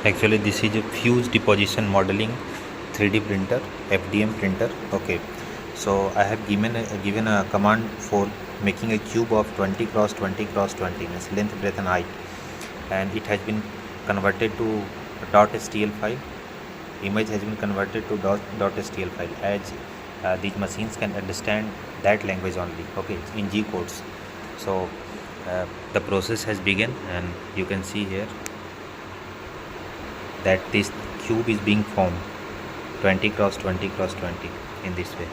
Actually, this is a fuse deposition modeling 3D printer, FDM printer. Okay, so I have given a command for making a cube of 20 cross 20 cross 20 means length, breadth and height, and it has been converted to .stl file. Image has been converted to .stl file, as these machines can understand that language only, okay, in G codes. So the process has begun, and you can see here that this cube is being formed 20 cross 20 cross 20 in this way.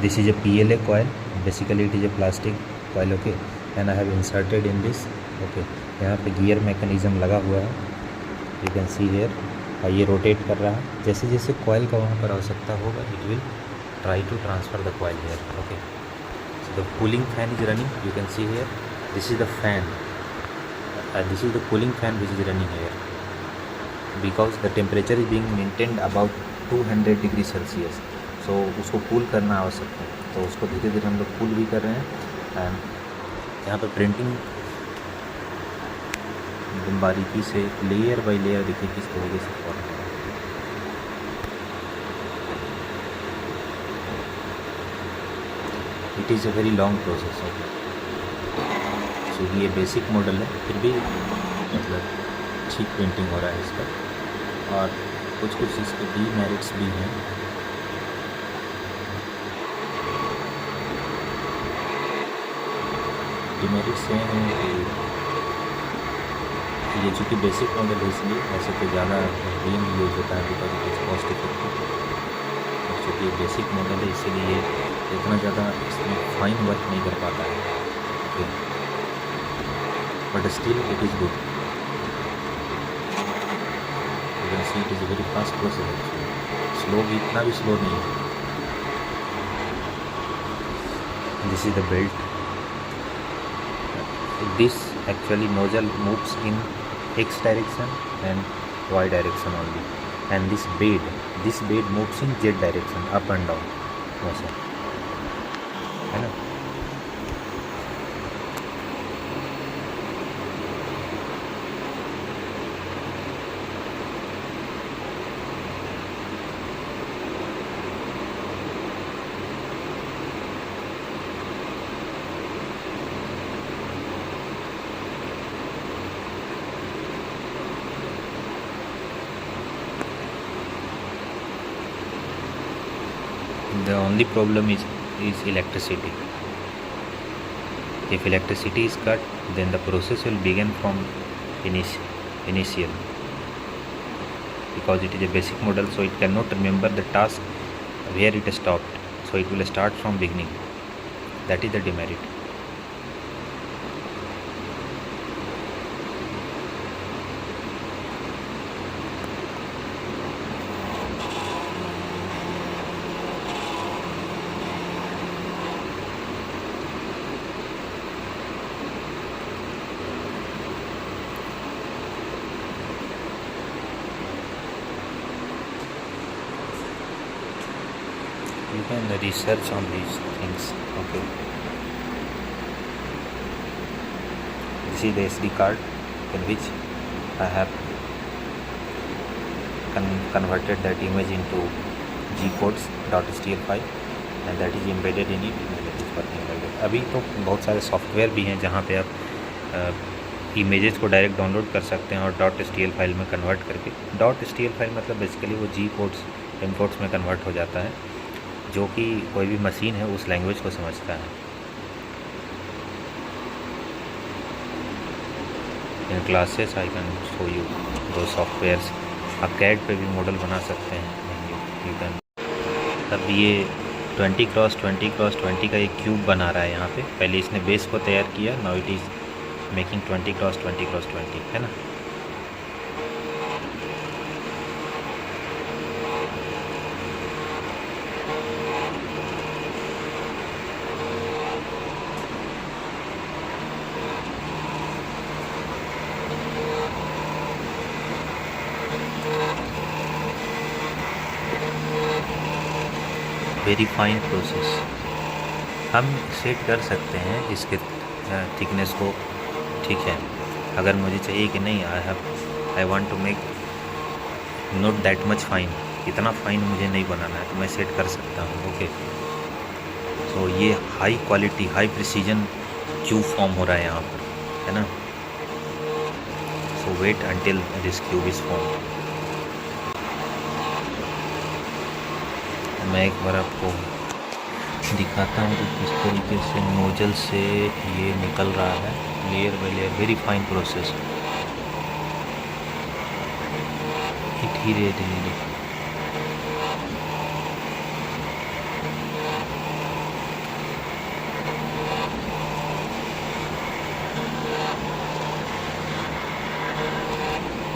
This is a PLA coil, basically it is a plastic coil, okay, and I have inserted in this, okay. यहाँ पे gear mechanism लगा हुआ है, you can see here, ये rotate कर रहा है। जैसे जैसे कॉइल का वहाँ पर आवश्यकता होगा, it will try to transfer the coil here, okay. So the cooling fan is running, you can see here, this is the fan, this is the cooling fan which is running here, because the temperature is being maintained about 200 degree Celsius. So उसको cool करना आवश्यक है, तो उसको धीरे धीरे हम लोग कूल भी कर रहे हैं। एंड यहाँ पर प्रिंटिंग एकदम बारीकी से लेयर बाई लेयर देखिए किस तरीके से फॉर्म है। It is a very long process, okay. तो ये बेसिक मॉडल है, फिर भी मतलब ठीक प्रिंटिंग हो रहा है इसका, और कुछ कुछ इसके डीमेरिट्स भी हैं। डीमेरिट्स ये हैं कि ये चूँकि बेसिक मॉडल है, इसलिए ऐसे तो ज़्यादा बीम यूज होता है, because it is cost effective. और चूँकि ये बेसिक मॉडल है, इसीलिए इतना ज़्यादा इसमें फाइन वर्क नहीं कर पाता है, okay. But still it is good. You can see it is a very fast process actually. Slow भी, इतना भी slow नहीं है। This is the belt. This actually nozzle moves in X direction and Y direction only, and this bed moves in Z direction, up and down motion, है ना। The only problem is electricity. If electricity is cut, then the process will begin from initial, because it is a basic model, so it cannot remember the task where it stopped, so it will start from beginning. That is the demerit. You can research on these things, okay. This is the SD card in which I have converted that image into G codes .stl file, and that is embedded in it, and that is working like that. अभी तो बहुत सारे software भी हैं जहाँ पे आप images को डायरेक्ट डाउनलोड कर सकते हैं और .stl फाइल में कन्वर्ट करके। .stl फाइल मतलब बेसिकली वो G कोड्स M कोड्स में कन्वर्ट हो जाता है, जो कि कोई भी मशीन है उस लैंग्वेज को समझता है। इन classes I can show you दो सॉफ्टवेयर्स। आप कैड पे भी मॉडल बना सकते हैं, यू कैन। अब ये 20 क्रॉस 20 क्रॉस 20 का एक क्यूब बना रहा है यहाँ पे। पहले इसने बेस को तैयार किया, now it is making 20 cross 20 cross 20, है ना। वेरी फाइन प्रोसेस हम सेट कर सकते हैं इसके थिकनेस को, ठीक है। अगर मुझे चाहिए कि नहीं I want to make not that much fine, इतना फाइन मुझे नहीं बनाना है, तो मैं सेट कर सकता हूँ। ओके, सो ये high quality high precision cube form हो रहा है यहाँ पर, है ना। So wait until this cube is form. मैं एक बार आपको दिखाता हूँ कि किस तरीके से नोजल से ये निकल रहा है, layer by layer, very fine process. धीरे धीरे